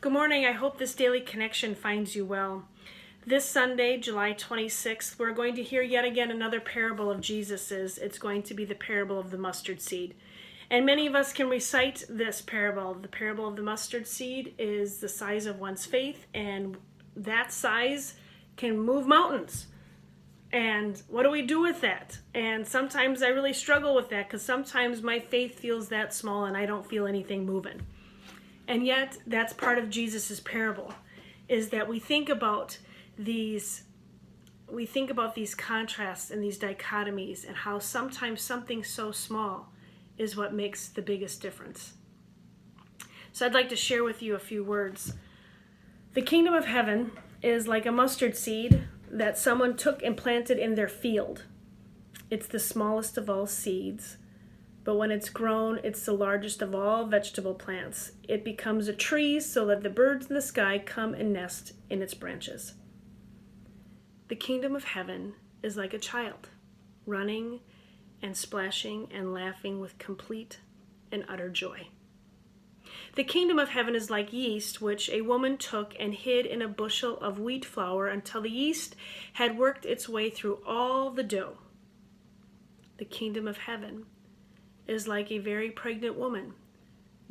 Good morning. I hope this daily connection finds you well. This Sunday, July 26th, we're going to hear yet again another parable of Jesus's. It's going to be the parable of the mustard seed. And many of us can recite this parable. The parable of the mustard seed is the size of one's faith, and that size can move mountains. And what do we do with that? And sometimes I really struggle with that because sometimes my faith feels that small and I don't feel anything moving. And yet, that's part of Jesus's parable, is that we think about these contrasts and these dichotomies and how sometimes something so small is what makes the biggest difference. So I'd like to share with you a few words. The kingdom of heaven is like a mustard seed that someone took and planted in their field. It's the smallest of all seeds. But when it's grown, it's the largest of all vegetable plants. It becomes a tree so that the birds in the sky come and nest in its branches. The kingdom of heaven is like a child, running and splashing and laughing with complete and utter joy. The kingdom of heaven is like yeast, which a woman took and hid in a bushel of wheat flour until the yeast had worked its way through all the dough. The kingdom of heaven is like a very pregnant woman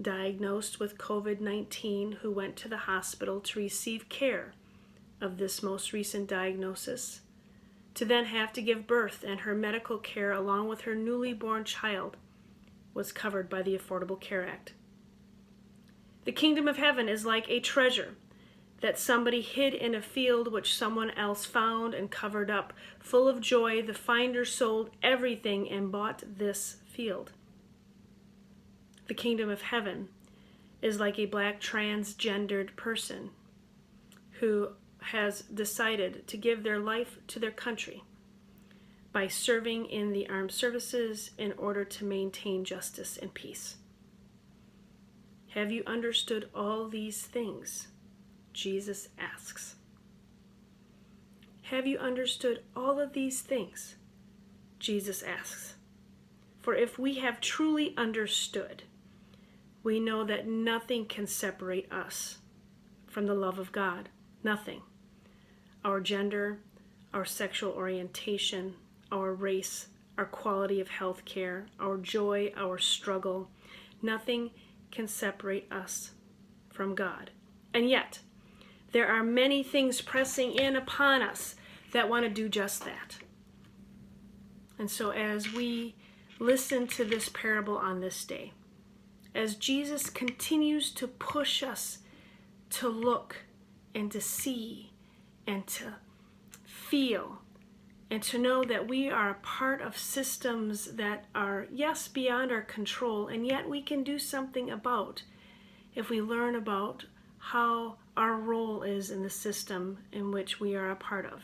diagnosed with COVID-19 who went to the hospital to receive care of this most recent diagnosis, to then have to give birth, and her medical care along with her newly born child was covered by the Affordable Care Act. The kingdom of heaven is like a treasure that somebody hid in a field which someone else found and covered up. Full of joy, the finder sold everything and bought this field. The kingdom of heaven is like a black transgendered person who has decided to give their life to their country by serving in the armed services in order to maintain justice and peace. Have you understood all these things? Jesus asks. Have you understood all of these things? Jesus asks. For if we have truly understood, we know that nothing can separate us from the love of God. Nothing. Our gender, our sexual orientation, our race, our quality of health care, our joy, our struggle, nothing can separate us from God. And yet, there are many things pressing in upon us that want to do just that. And so as we listen to this parable on this day, as Jesus continues to push us to look and to see and to feel and to know that we are a part of systems that are, yes, beyond our control, and yet we can do something about if we learn about how our role is in the system in which we are a part of.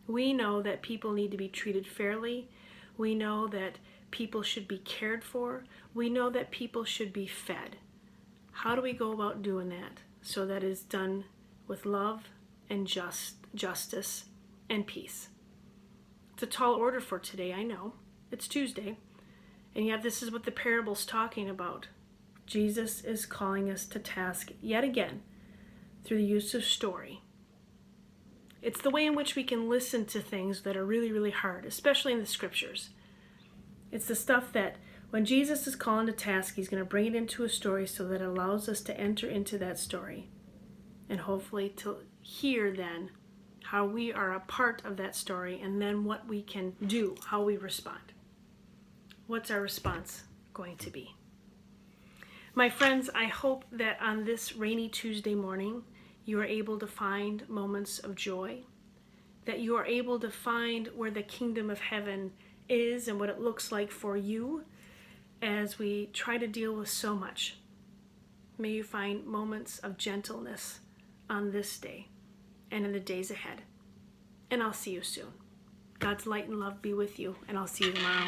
We know that people need to be treated fairly. We know that people should be cared for. We know that people should be fed. How do we go about doing that so that it's done with love and justice and peace? It's a tall order for today, I know. It's Tuesday, and yet this is what the parable's talking about. Jesus is calling us to task yet again through the use of story. It's the way in which we can listen to things that are really, really hard, especially in the scriptures. It's the stuff that when Jesus is calling to task, he's going to bring it into a story so that it allows us to enter into that story and hopefully to hear then how we are a part of that story and then what we can do, how we respond. What's our response going to be? My friends, I hope that on this rainy Tuesday morning, you are able to find moments of joy, that you are able to find where the kingdom of heaven is and what it looks like for you as we try to deal with so much. May you find moments of gentleness on this day and in the days ahead. And I'll see you soon. God's light and love be with you, and I'll see you tomorrow.